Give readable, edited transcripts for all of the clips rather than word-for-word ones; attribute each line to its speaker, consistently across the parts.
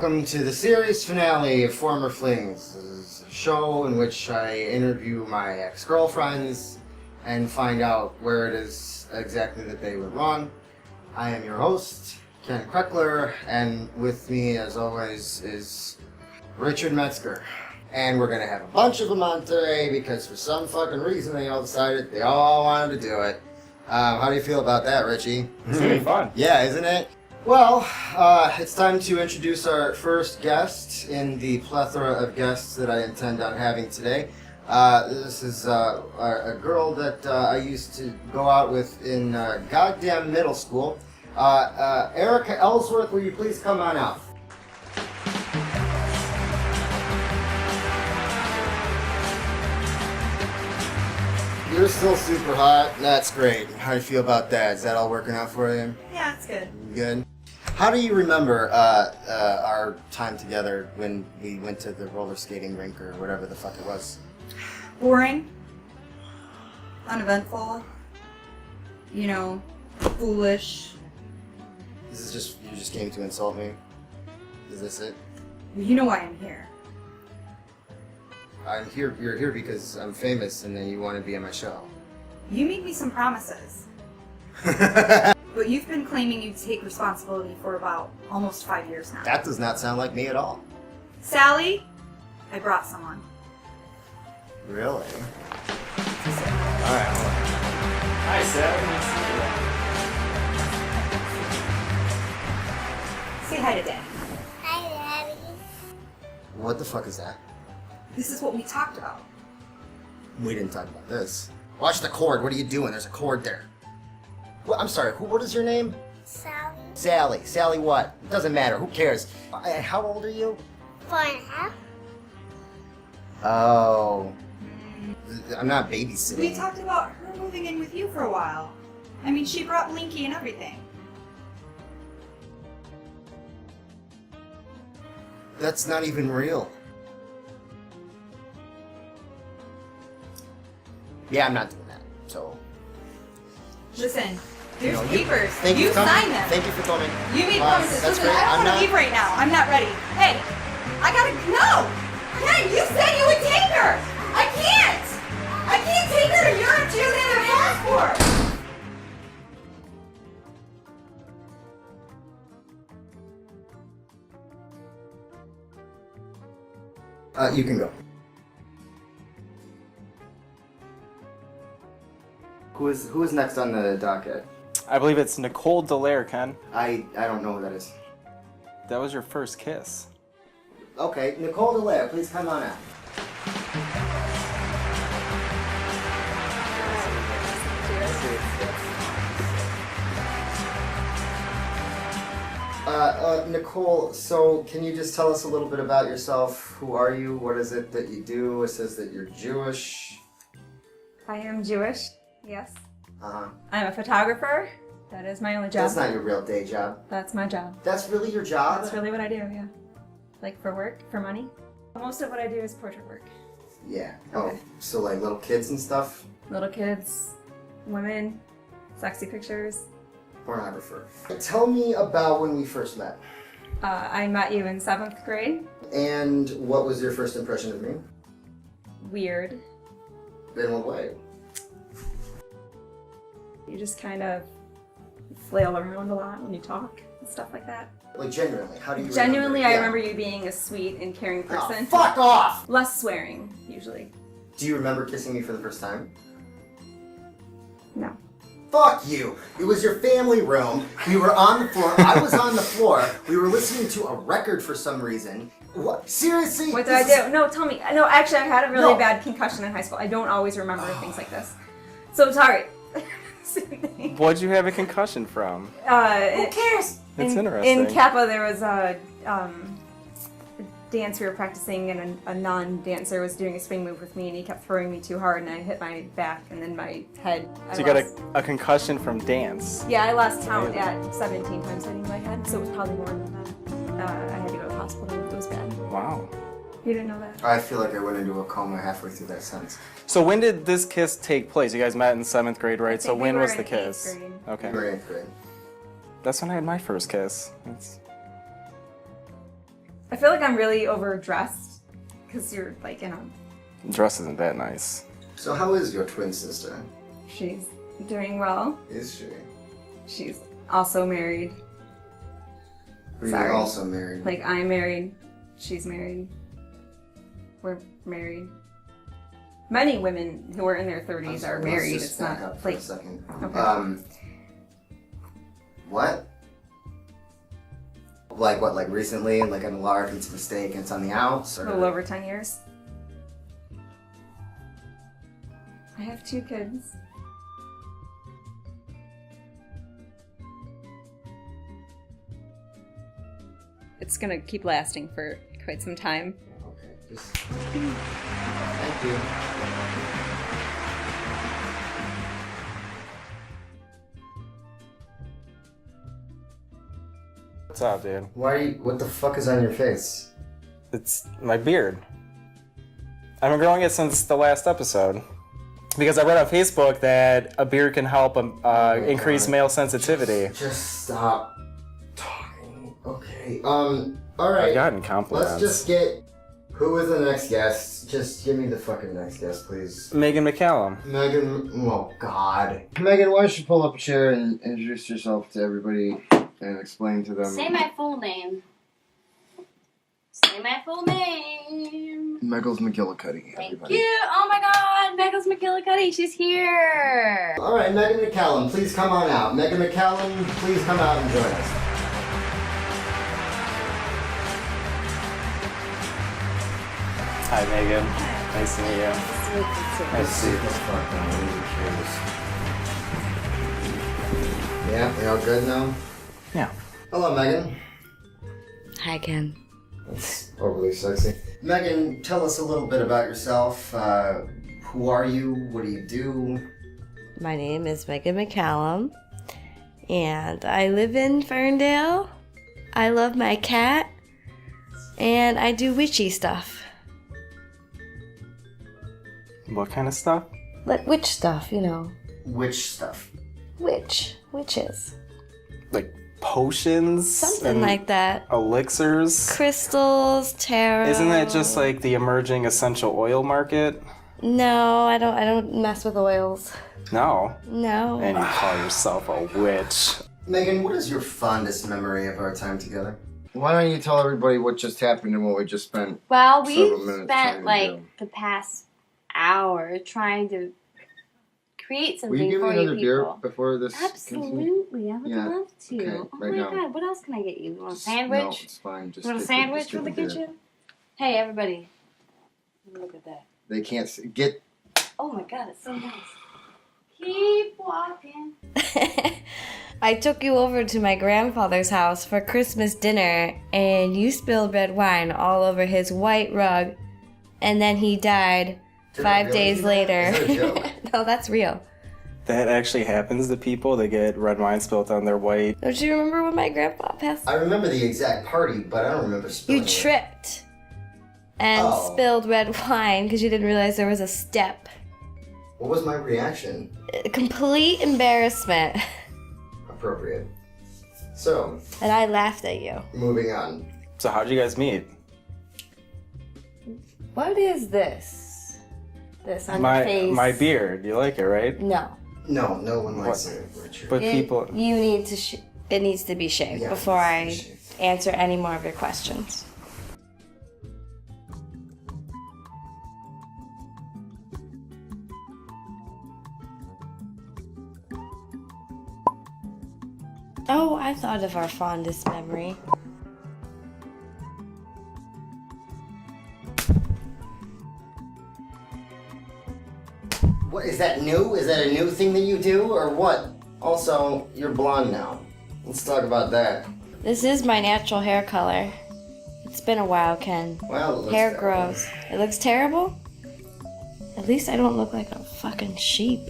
Speaker 1: welcome to the series finale of Former Flings. This is a show in which I interview my ex-girlfriends and find out where it is exactly that they went wrong. I am your host, Ken Krekeler, and with me, as always, is Richard Metzger. And we're gonna have a bunch of them on today because for some fucking reason they all decided they all wanted to do it. How do you feel about that, Richie?
Speaker 2: It's gonna be fun.
Speaker 1: Yeah, isn't it? Well, it's time to introduce our first guest in the plethora of guests that I intend on having today. This is a girl that I used to go out with in goddamn middle school. Erica Ellsworth, will you please come on out? You're still super hot. That's great. How do you feel about that? Is that all working out for you?
Speaker 3: Yeah, it's good.
Speaker 1: Good. How do you remember our time together when we went to the roller skating rink or whatever the fuck it was?
Speaker 3: Boring. Uneventful. You know, foolish.
Speaker 1: This is just, you just came to insult me? Is this it?
Speaker 3: You know why I'm here.
Speaker 1: I'm here, you're here because I'm famous and then you want to be on my show.
Speaker 3: You made me some promises. But you've been claiming you take responsibility for about almost 5 years now.
Speaker 1: That does not sound like me at all.
Speaker 3: Sally, I brought someone.
Speaker 1: Really?
Speaker 2: Alright, hold on. Hi, Sally.
Speaker 3: Say hi to Daddy.
Speaker 4: Hi, Daddy.
Speaker 1: What the fuck is that?
Speaker 3: This is what we talked about.
Speaker 1: We didn't talk about this. Watch the cord. What are you doing? There's a cord there. Well, I'm sorry. What is your name?
Speaker 4: Sally.
Speaker 1: Sally. Sally what? It doesn't matter. Who cares? How old are you?
Speaker 4: 4.5.
Speaker 1: Oh. I'm not babysitting.
Speaker 3: We talked about her moving in with you for a while. I mean, she brought Blinky and everything.
Speaker 1: That's not even real. Yeah, I'm not doing that. So.
Speaker 3: Listen, there's
Speaker 1: You know,
Speaker 3: papers.
Speaker 1: Thank you
Speaker 3: You
Speaker 1: for coming.
Speaker 3: signed them.
Speaker 1: Thank you for coming.
Speaker 3: You made promises.
Speaker 1: That's
Speaker 3: Listen,
Speaker 1: great.
Speaker 3: I
Speaker 1: I'm
Speaker 3: don't want
Speaker 1: not-
Speaker 3: to leave right now. I'm not ready. Hey, I gotta no. Ken, you said you would take her. I can't. I can't take her to Europe. She doesn't have a passport.
Speaker 1: You can go. Who is next on the docket?
Speaker 2: I believe it's Nicole Dallaire, Ken.
Speaker 1: I don't know who that is.
Speaker 2: That was your first kiss.
Speaker 1: Okay, Nicole Dallaire, please come on out. Nicole, so can you just tell us a little bit about yourself? Who are you? What is it that you do? It says that you're Jewish.
Speaker 5: I am Jewish, yes.
Speaker 1: Uh-huh.
Speaker 5: I'm a photographer. That is my only job.
Speaker 1: That's not your real day job.
Speaker 5: That's my job.
Speaker 1: That's really your job?
Speaker 5: That's really what I do, yeah. Like for work, for money. Most of what I do is portrait work.
Speaker 1: Yeah.
Speaker 5: Okay.
Speaker 1: Oh, so like little kids and stuff?
Speaker 5: Little kids, women, sexy pictures.
Speaker 1: Pornographer. Tell me about when we first met.
Speaker 5: I met you in 7th grade.
Speaker 1: And what was your first impression of me?
Speaker 5: Weird.
Speaker 1: In what way?
Speaker 5: You just kind of flail around a lot when you talk and stuff like that.
Speaker 1: Like genuinely, how do you
Speaker 5: Genuinely,
Speaker 1: remember?
Speaker 5: I
Speaker 1: Yeah.
Speaker 5: remember you being a sweet and caring
Speaker 1: Oh,
Speaker 5: person.
Speaker 1: fuck off!
Speaker 5: Less swearing, usually.
Speaker 1: Do you remember kissing me for the first time?
Speaker 5: No.
Speaker 1: Fuck you! It was your family room. We were on the floor. I was on the floor. We were listening to a record for some reason. What? Seriously?
Speaker 5: What did I do? No, tell me. No, actually, I had a really
Speaker 1: No.
Speaker 5: bad concussion in high school. I don't always remember things like this. So, sorry.
Speaker 2: What'd you have a concussion from?
Speaker 1: Who cares?
Speaker 2: It's
Speaker 5: in
Speaker 2: interesting.
Speaker 5: Kappa, there was a dance we were practicing, and a non-dancer was doing a swing move with me, and he kept throwing me too hard, and I hit my back and then my head.
Speaker 2: So you got a concussion from dance.
Speaker 5: Yeah, I lost count at 17 times hitting my head, so it was probably more than that. I had to go to the hospital. It was bad.
Speaker 2: Wow.
Speaker 5: You didn't know that?
Speaker 1: I feel like I went into a coma halfway through that sentence.
Speaker 2: So when did this kiss take place? You guys met in 7th grade, right? So
Speaker 5: think we
Speaker 2: when
Speaker 5: were
Speaker 2: was the
Speaker 5: in 8th
Speaker 2: kiss?
Speaker 5: grade.
Speaker 2: Okay.
Speaker 1: Great, great.
Speaker 2: That's when I had my first kiss.
Speaker 5: I feel like I'm really overdressed because you're like in a.
Speaker 2: Dress isn't that nice.
Speaker 1: So how is your twin sister?
Speaker 5: She's doing well.
Speaker 1: Is she?
Speaker 5: She's also married.
Speaker 1: Or
Speaker 5: Sorry.
Speaker 1: you're also married?
Speaker 5: Like I'm married. She's married. We're married. Many women who are in their 30s are married.
Speaker 1: Let's
Speaker 5: It's
Speaker 1: just back
Speaker 5: not
Speaker 1: up for
Speaker 5: like
Speaker 1: a second.
Speaker 5: Okay.
Speaker 1: What? Like what? Like recently? Like an large mistake and it's on the outs?
Speaker 5: a
Speaker 1: Or?
Speaker 5: little over 10 years. I have 2 kids. It's gonna keep lasting for quite some time.
Speaker 1: Okay. Just... Thank you.
Speaker 2: What's up, dude?
Speaker 1: Why are you... What the fuck is on your face?
Speaker 2: It's my beard. I've been growing it since the last episode. Because I read on Facebook that a beard can help increase
Speaker 1: God.
Speaker 2: male sensitivity.
Speaker 1: Just stop talking. Okay. Alright.
Speaker 2: I've gotten compliments.
Speaker 1: Let's just get... Who is the next guest? Just give me the fucking next guest, please.
Speaker 2: Megan McCallum.
Speaker 1: Megan... Oh, God. Megan, why don't you pull up a chair and introduce yourself to everybody and explain to them...
Speaker 6: Say my full name. Say my full name.
Speaker 1: Meggles McGillicuddy,
Speaker 6: Thank
Speaker 1: everybody.
Speaker 6: you. Oh my God, Meggles McGillicuddy, she's here.
Speaker 1: Alright, Megan McCallum, please come on out. Megan McCallum, please come out and join us.
Speaker 2: Hi, Megan. Nice to meet you.
Speaker 1: Let's see this fuck down. Yeah, we all good now?
Speaker 2: Yeah.
Speaker 1: Hello, Megan.
Speaker 6: Hi, Ken.
Speaker 1: That's overly sexy. Megan, tell us a little bit about yourself. Who are you? What do you do?
Speaker 6: My name is Megan McCallum, and I live in Ferndale. I love my cat, and I do witchy stuff.
Speaker 2: What kind of stuff?
Speaker 6: Like witch stuff, you know.
Speaker 1: Which stuff?
Speaker 6: Witches.
Speaker 2: Like potions?
Speaker 6: Something
Speaker 2: and
Speaker 6: like that.
Speaker 2: elixirs?
Speaker 6: Crystals, tarot.
Speaker 2: Isn't that just like the emerging essential oil market?
Speaker 6: No, I don't mess with oils.
Speaker 2: No.
Speaker 6: No.
Speaker 2: And you call yourself a witch.
Speaker 1: Megan, what is your fondest memory of our time together? Why don't you tell everybody what just happened and what we just spent?
Speaker 6: Well,
Speaker 1: Several
Speaker 6: we've
Speaker 1: minutes trying
Speaker 6: spent
Speaker 1: to
Speaker 6: like
Speaker 1: do.
Speaker 6: the past hour trying to create
Speaker 1: Will you
Speaker 6: something
Speaker 1: give me
Speaker 6: for you
Speaker 1: another beer
Speaker 6: people.
Speaker 1: before this continues?
Speaker 6: Absolutely, I would
Speaker 1: Yeah,
Speaker 6: love to.
Speaker 1: okay,
Speaker 6: Oh
Speaker 1: right
Speaker 6: my
Speaker 1: now.
Speaker 6: God, what else can I get you? You want a
Speaker 1: Just-
Speaker 6: sandwich?
Speaker 1: No, it's fine. Just
Speaker 6: You want a
Speaker 1: get
Speaker 6: sandwich
Speaker 1: just get
Speaker 6: from the
Speaker 1: beer.
Speaker 6: kitchen? Hey, everybody. Look at that.
Speaker 1: They can't see. Get.
Speaker 6: Oh my God, it's so nice. Keep walking. I took you over to my grandfather's house for Christmas dinner, and you spilled red wine all over his white rug, and then he died
Speaker 1: Did
Speaker 6: 5
Speaker 1: I really
Speaker 6: days
Speaker 1: do that?
Speaker 6: later.
Speaker 1: Is that a joke?
Speaker 6: No, that's real.
Speaker 2: That actually happens to people. They get red wine spilled on their white.
Speaker 6: Don't you remember when my grandpa passed?
Speaker 1: I remember the exact party, but I don't remember spilling
Speaker 6: You
Speaker 1: it.
Speaker 6: tripped and
Speaker 1: Oh.
Speaker 6: spilled red wine because you didn't realize there was a step.
Speaker 1: What was my reaction?
Speaker 6: Complete embarrassment.
Speaker 1: Appropriate. So,
Speaker 6: And I laughed at you.
Speaker 1: moving on.
Speaker 2: So how'd you guys meet?
Speaker 6: What is this? This on your face?
Speaker 2: My beard. You like it, right?
Speaker 6: No.
Speaker 1: No, no one likes
Speaker 2: What?
Speaker 1: it, Richard.
Speaker 2: But people.
Speaker 6: You need to. It needs to be shaved
Speaker 1: Yeah,
Speaker 6: before
Speaker 1: it needs
Speaker 6: I
Speaker 1: to be shaved.
Speaker 6: answer any more of your questions. Oh, I thought of our fondest memory.
Speaker 1: What, is that new? Is that a new thing that you do, or what? Also, you're blonde now. Let's talk about that.
Speaker 6: This is my natural hair color. It's been a while, Ken.
Speaker 1: Well, it looks
Speaker 6: Hair
Speaker 1: terrible.
Speaker 6: grows. It looks terrible? At least I don't look like a fucking sheep.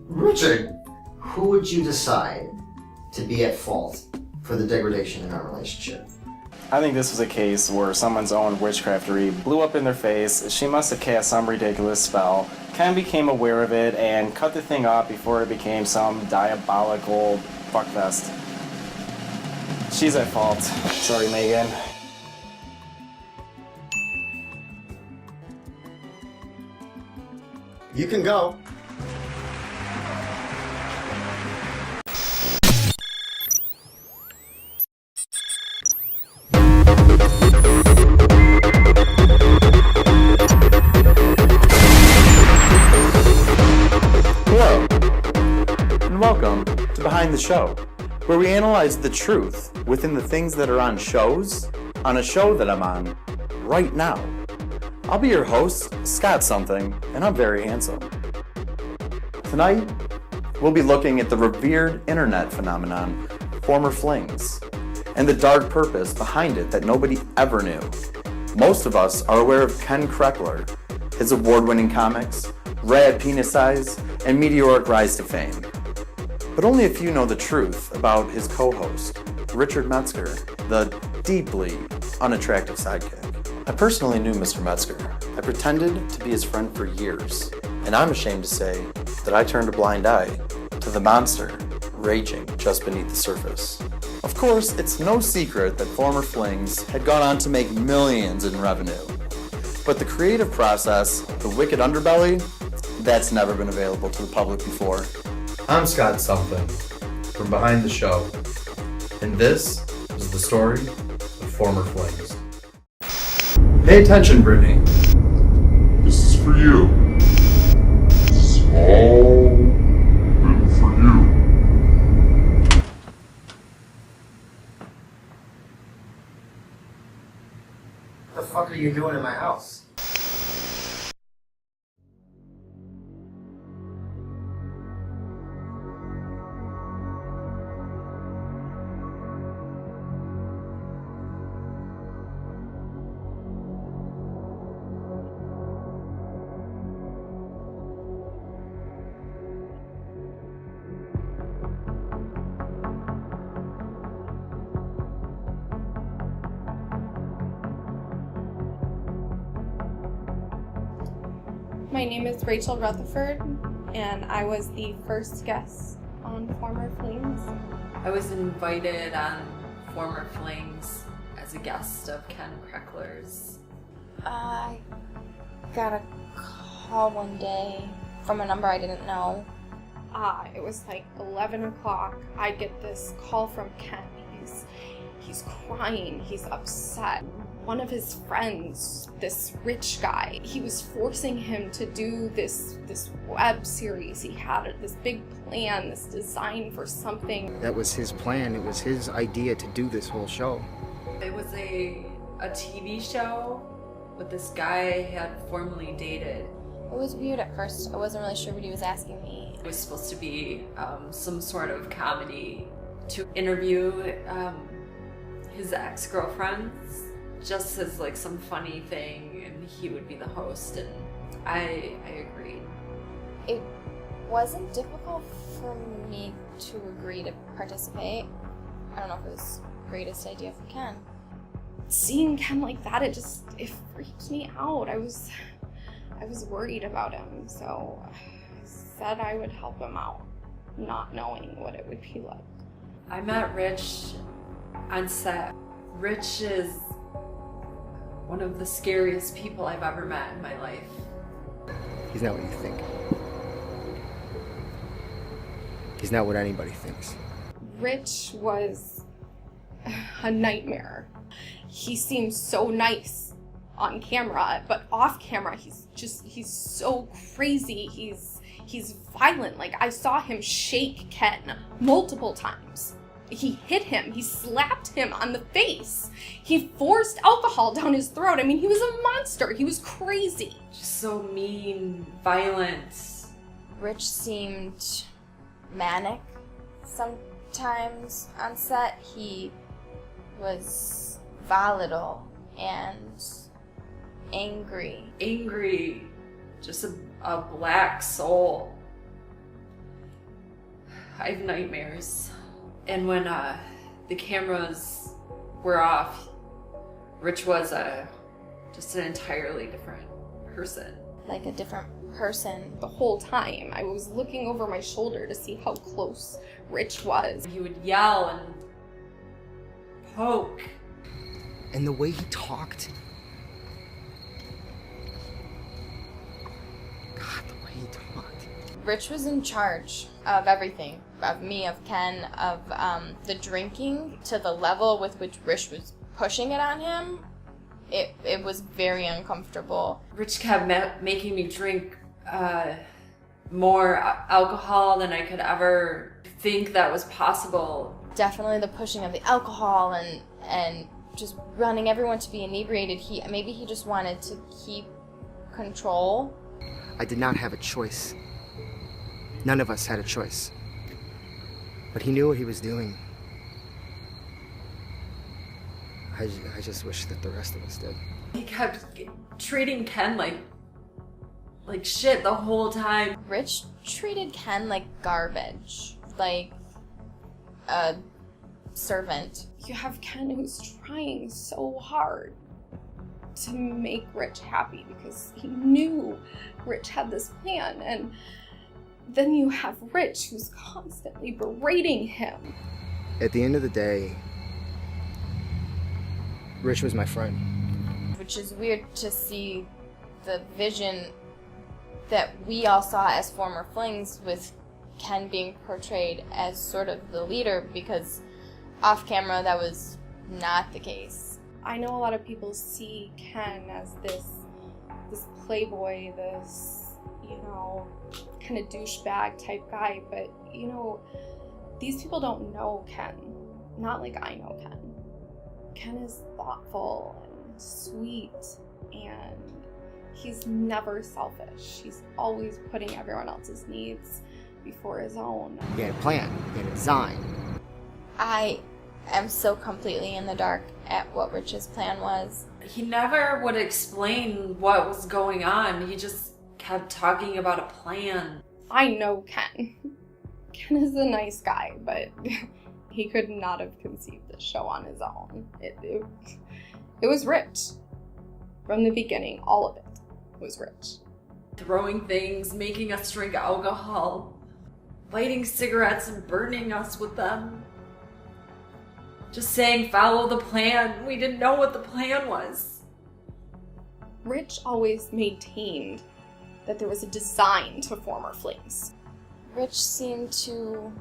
Speaker 1: Richard, who would you decide to be at fault for the degradation in our relationship?
Speaker 2: I think this was a case where someone's own witchcraftery blew up in their face. She must have cast some ridiculous spell. Ken became aware of it and cut the thing off before it became some diabolical fuckfest. She's at fault. Sorry, Megan.
Speaker 1: You can go.
Speaker 7: Hello, and welcome to Behind the Show, where we analyze the truth within the things that are on shows, on a show that I'm on right now. I'll be your host, Scott Something, and I'm very handsome. Tonight, we'll be looking at the revered internet phenomenon, Former Flings, and the dark purpose behind it that nobody ever knew. Most of us are aware of Ken Krekeler, his award-winning comics, rad penis size, and meteoric rise to fame. But only a few know the truth about his co-host, Richard Metzger, the deeply unattractive sidekick. I personally knew Mr. Metzger. I pretended to be his friend for years, and I'm ashamed to say that I turned a blind eye to the monster raging just beneath the surface. Of course, it's no secret that Former Flings had gone on to make millions in revenue. But the creative process, the wicked underbelly, that's never been available to the public before.
Speaker 8: I'm Scott Something, from Behind the Show, and this is the story of Former Flings. Pay attention, Brittany.
Speaker 9: This is for you. This is all been for you.
Speaker 1: What the fuck are you doing in my house?
Speaker 10: My name is Rachel Rutherford, and I was the first guest on Former Flings.
Speaker 11: I was invited on Former Flings as a guest of Ken Krekeler's.
Speaker 12: I got a call one day from a number I didn't know.
Speaker 10: It was like 11 o'clock. I get this call from Ken. He's crying, he's upset. One of his friends, this rich guy, he was forcing him to do this web series. He had this big plan, this design for something.
Speaker 13: That was his plan. It was his idea to do this whole show.
Speaker 11: It was a TV show, but this guy I had formerly dated.
Speaker 12: It was weird at first. I wasn't really sure what he was asking me.
Speaker 11: It was supposed to be some sort of comedy to interview his ex-girlfriends, just as like some funny thing, and he would be the host, and I agreed.
Speaker 12: It wasn't difficult for me to agree to participate. I don't know if it was the greatest idea for Ken.
Speaker 10: Seeing Ken like that, it freaked me out. I was worried about him, so I said I would help him out, not knowing what it would be like.
Speaker 11: I met Rich on set. Rich is one of the scariest people I've ever met in my life.
Speaker 13: He's not what you think. He's not what anybody thinks. Rich
Speaker 10: was a nightmare. He seems so nice on camera, but off camera he's so crazy. He's violent. Like, I saw him shake Ken multiple times. He hit him, he slapped him on the face. He forced alcohol down his throat. I mean, he was a monster. He was crazy.
Speaker 11: Just so mean, violent.
Speaker 12: Rich seemed manic sometimes on set. He was volatile and angry.
Speaker 11: Angry. Just a black soul. I have nightmares. And when the cameras were off, Rich was just an entirely different person.
Speaker 12: Like a different person.
Speaker 10: The whole time, I was looking over my shoulder to see how close Rich was.
Speaker 11: He would yell and poke.
Speaker 13: And the way he talked. God, the way he talked.
Speaker 12: Rich was in charge of everything. Of me, of Ken, of the drinking, to the level with which Rich was pushing it on him. It was very uncomfortable.
Speaker 11: Rich kept making me drink more alcohol than I could ever think that was possible.
Speaker 12: Definitely the pushing of the alcohol and just running everyone to be inebriated. Maybe he just wanted to keep control.
Speaker 13: I did not have a choice. None of us had a choice. But he knew what he was doing. I just wish that the rest of us did.
Speaker 11: He kept treating Ken like shit the whole time.
Speaker 12: Rich treated Ken like garbage, like a servant.
Speaker 10: You have Ken who's trying so hard to make Rich happy because he knew Rich had this plan, and then you have Rich who's constantly berating him.
Speaker 13: At the end of the day, Rich was my friend.
Speaker 12: Which is weird to see the vision that we all saw as former flings, with Ken being portrayed as sort of the leader, because off camera that was not the case.
Speaker 10: I know a lot of people see Ken as this playboy, this, kind of douchebag type guy, but, these people don't know Ken. Not like I know Ken. Ken is thoughtful and sweet, and he's never selfish. He's always putting everyone else's needs before his own.
Speaker 13: He had a plan. He had a design.
Speaker 12: I am so completely in the dark at what Rich's plan was.
Speaker 11: He never would explain what was going on. He just kept talking about a plan.
Speaker 10: I know Ken. Ken is a nice guy, but he could not have conceived this show on his own. It was Rich. From the beginning, all of it was Rich.
Speaker 11: Throwing things, making us drink alcohol, lighting cigarettes and burning us with them. Just saying, follow the plan. We didn't know what the plan was.
Speaker 10: Rich always maintained that there was a design to Former Flings.
Speaker 12: Rich seemed to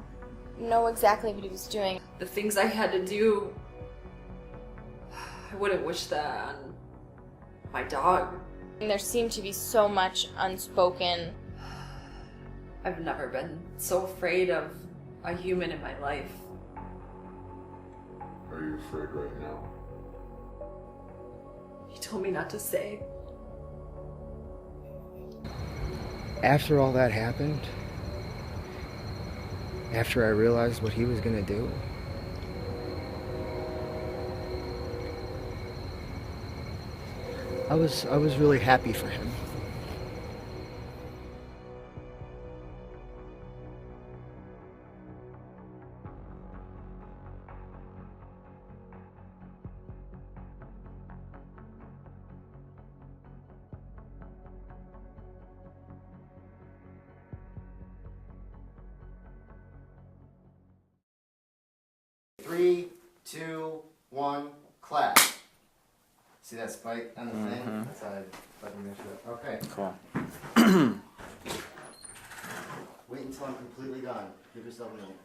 Speaker 12: know exactly what he was doing.
Speaker 11: The things I had to do, I wouldn't wish that on my dog.
Speaker 12: And there seemed to be so much unspoken.
Speaker 11: I've never been so afraid of a human in my life.
Speaker 9: Are you afraid right now?
Speaker 11: He told me not to say.
Speaker 13: After all that happened, after I realized what he was gonna do, I was really happy for him.
Speaker 1: Three, two, one, clap. See that spike on the thing? That's how I fucking mix it up. Okay.
Speaker 2: Cool.
Speaker 1: Wait until I'm completely gone. Give yourself a minute.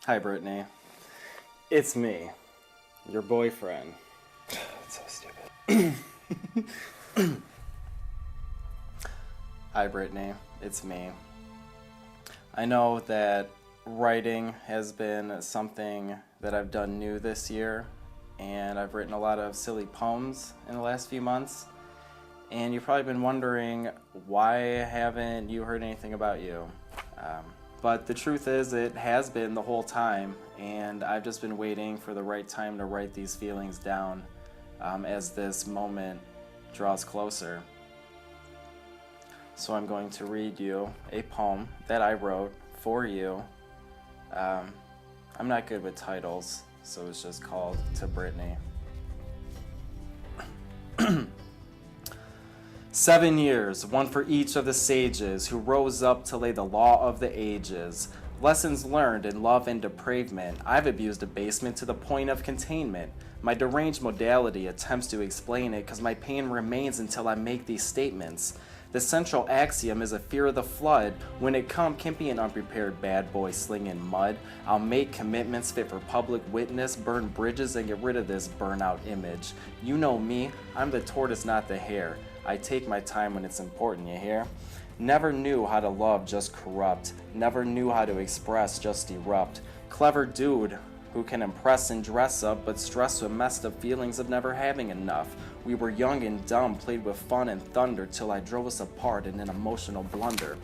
Speaker 2: Hi, Brittany. It's me, your boyfriend. It's so stupid. Hi, Brittany. It's me. I know that writing has been something that I've done new this year, and I've written a lot of silly poems in the last few months. And you've probably been wondering, why haven't you heard anything about you? But the truth is, it has been the whole time, and I've just been waiting for the right time to write these feelings down as this moment draws closer. So I'm going to read you a poem that I wrote for you. I'm not good with titles, so it's just called To Brittany. 7 years, one for each of the sages who rose up to lay the law of the ages. Lessons learned in love and depravement. I've abused abasement to the point of containment. My deranged modality attempts to explain it, 'cause my pain remains until I make these statements. The central axiom is a fear of the flood. When it come, can't be an unprepared bad boy slinging mud. I'll make commitments fit for public witness, burn bridges and get rid of this burnout image. You know me, I'm the tortoise, not the hare. I take my time when it's important, you hear? Never knew how to love, just corrupt. Never knew how to express, just erupt. Clever dude who can impress and dress up, but stress with messed up feelings of never having enough. We were young and dumb, played with fun and thunder, till I drove us apart in an emotional blunder.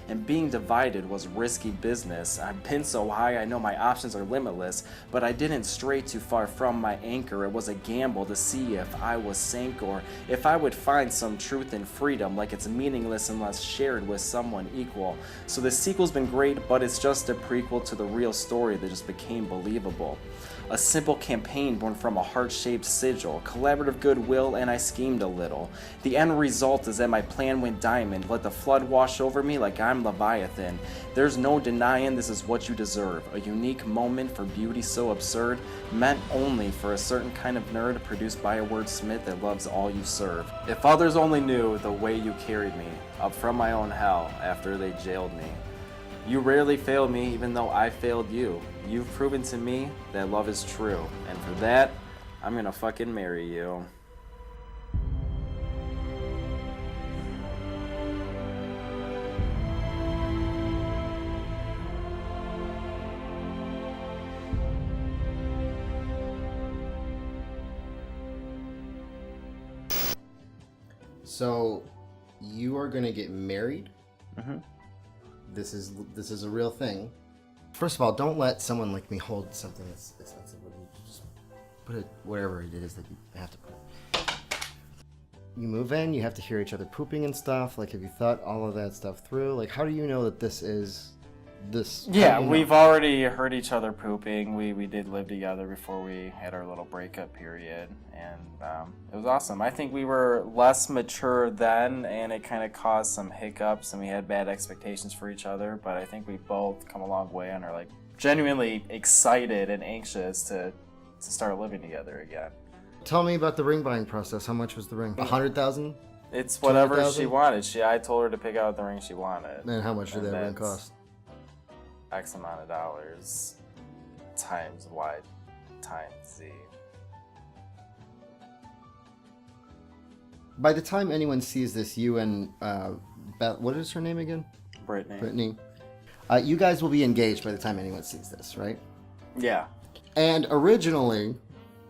Speaker 2: And being divided was risky business. I've been so high, I know my options are limitless, but I didn't stray too far from my anchor. It was a gamble to see if I was sank, or if I would find some truth in freedom, like it's meaningless unless shared with someone equal. So the sequel's been great, but it's just a prequel to the real story that just became believable. A simple campaign born from a heart-shaped sigil, collaborative goodwill, and I schemed a little. The end result is that my plan went diamond, let the flood wash over me like I'm Leviathan. There's no denying this is what you deserve, a unique moment for beauty so absurd, meant only for a certain kind of nerd, produced by a wordsmith that loves all you serve. If others only knew the way you carried me, up from my own hell after they jailed me. You rarely failed me, even though I failed you. You've proven to me that love is true, and for that, I'm gonna fucking marry you.
Speaker 1: So, you are gonna get married?
Speaker 2: Mm-hmm.
Speaker 1: This is a real thing. First of all, don't let someone like me hold something that's expensive. Just put it wherever it is that you have to put it. You move in, you have to hear each other pooping and stuff. Like, have you thought all of that stuff through? Like, how do you know that this is this?
Speaker 2: Yeah, we've already heard each other pooping. We did live together before we had our little breakup period, and it was awesome. I think we were less mature then, and it kind of caused some hiccups, and we had bad expectations for each other, but I think we both come a long way and are like genuinely excited and anxious to start living together again.
Speaker 1: Tell me about the ring buying process. How much was the ring? 100,000?
Speaker 2: It's whatever she wanted. I told her to pick out the ring she wanted.
Speaker 1: And how much did that ring cost?
Speaker 2: X amount of dollars times Y times Z.
Speaker 1: By the time anyone sees this, you and Beth, what is her name again?
Speaker 2: Brittany.
Speaker 1: You guys will be engaged by the time anyone sees this, right?
Speaker 2: Yeah.
Speaker 1: And originally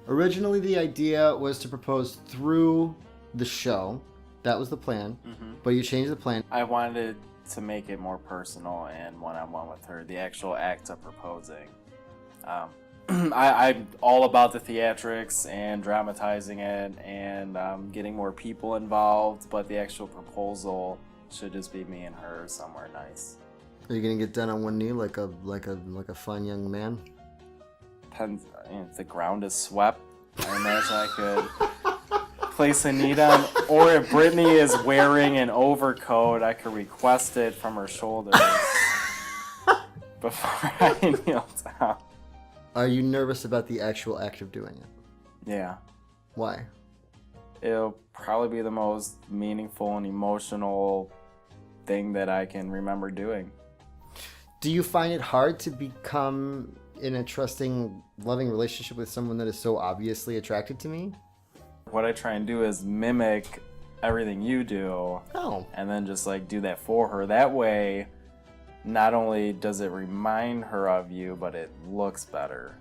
Speaker 1: the idea was to propose through the show. That was the plan.
Speaker 2: Mm-hmm.
Speaker 1: But you changed the plan.
Speaker 2: I wanted to make it more personal and one-on-one with her, the actual act of proposing. I'm all about the theatrics and dramatizing it and getting more people involved, but the actual proposal should just be me and her somewhere nice.
Speaker 1: Are you gonna get down on one knee like a fun young man?
Speaker 2: Depends. If the ground is swept, I imagine I could place a knee down. Or if Brittany is wearing an overcoat, I could request it from her shoulders before I kneel down.
Speaker 1: Are you nervous about the actual act of doing it?
Speaker 2: Yeah.
Speaker 1: Why?
Speaker 2: It'll probably be the most meaningful and emotional thing that I can remember doing.
Speaker 1: Do you find it hard to become in a trusting, loving relationship with someone that is so obviously attracted to me?
Speaker 2: What I try and do is mimic everything you do.
Speaker 1: Oh.
Speaker 2: And then just like do that for her. That way, not only does it remind her of you, but it looks better.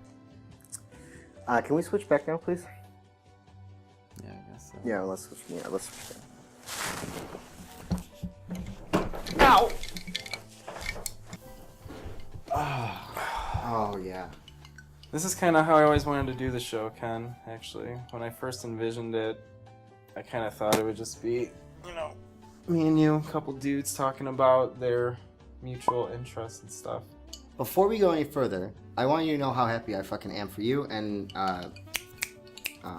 Speaker 1: Can we switch back now, please?
Speaker 2: Yeah, I guess so.
Speaker 1: Yeah, let's switch back.
Speaker 2: Ow! This is kind of how I always wanted to do the show, Ken, actually. When I first envisioned it, I kind of thought it would just be, me and you, a couple dudes talking about their mutual interests and stuff.
Speaker 1: Before we go any further, I want you to know how happy I fucking am for you and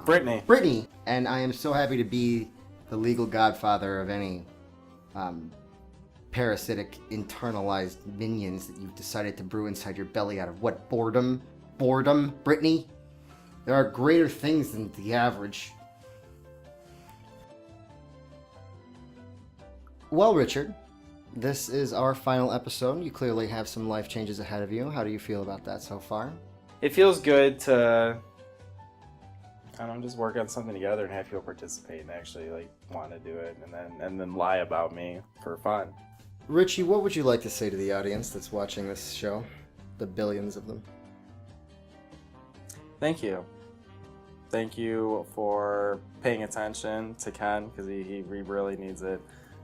Speaker 1: Brittany. And I am so happy to be the legal godfather of any parasitic, internalized minions that you've decided to brew inside your belly out of what? Boredom? Boredom, Brittany? There are greater things than the average. Well, Richard, this is our final episode. You clearly have some life changes ahead of you. How do you feel about that so far?
Speaker 2: It feels good to, just work on something together and have people participate and actually want to do it and then lie about me for fun.
Speaker 1: Richie, what would you like to say to the audience that's watching this show? The billions of them.
Speaker 2: Thank you. Thank you for paying attention to Ken, because he really needs it.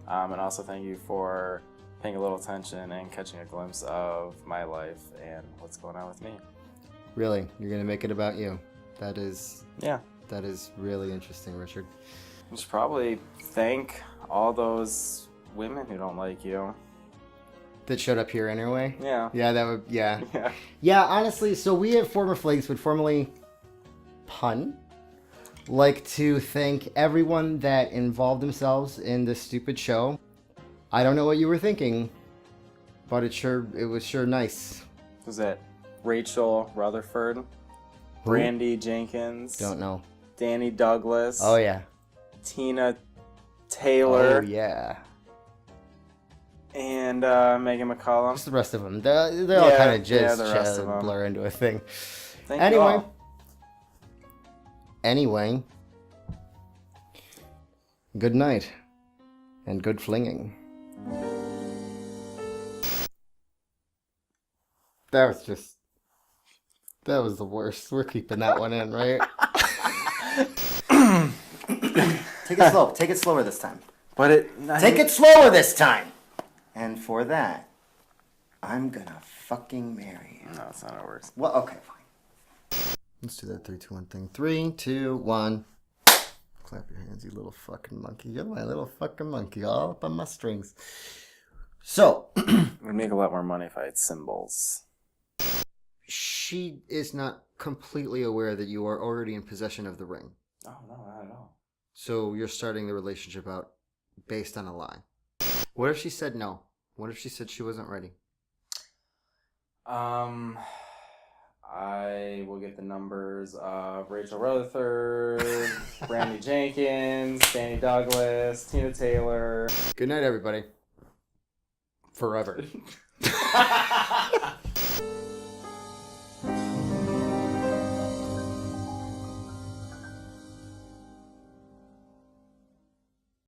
Speaker 2: And also thank you for paying a little attention and catching a glimpse of my life and what's going on with me.
Speaker 1: Really? You're going to make it about you? That is really interesting, Richard.
Speaker 2: You should probably thank all those women who don't like you.
Speaker 1: That showed up here anyway?
Speaker 2: Yeah.
Speaker 1: Yeah, that would, yeah. Yeah, honestly, so we at Former Flings would formally like to thank everyone that involved themselves in this stupid show. I don't know what you were thinking, but it was sure nice.
Speaker 2: Was that Rachel Rutherford? Who? Brandy Jenkins?
Speaker 1: Don't know.
Speaker 2: Danny Douglas?
Speaker 1: Oh, yeah.
Speaker 2: Tina Taylor?
Speaker 1: Oh, yeah.
Speaker 2: And Megan McCollum?
Speaker 1: Just the rest of them. They're all kind of just blur into a thing.
Speaker 2: Thank you all.
Speaker 1: Anyway, good night and good flinging. That was the worst. We're keeping that one in, right? Take it slow. Take it slower this time. Take it slower this time. And for that, I'm gonna fucking marry you.
Speaker 2: No, that's not how it works.
Speaker 1: Well, okay, fine. Let's do that 3, 2, 1 thing. 3, 2, 1. Clap your hands, you little fucking monkey. You're my little fucking monkey, all up on my strings. So.
Speaker 2: We'd make a lot more money if I had cymbals.
Speaker 1: She is not completely aware that you are already in possession of the ring.
Speaker 2: Oh, no, not at all.
Speaker 1: So you're starting the relationship out based on a lie. What if she said no? What if she said she wasn't ready?
Speaker 2: I will get the numbers of Rachel Rutherford, Brandy Jenkins, Danny Douglas, Tina Taylor.
Speaker 1: Good night, everybody. Forever.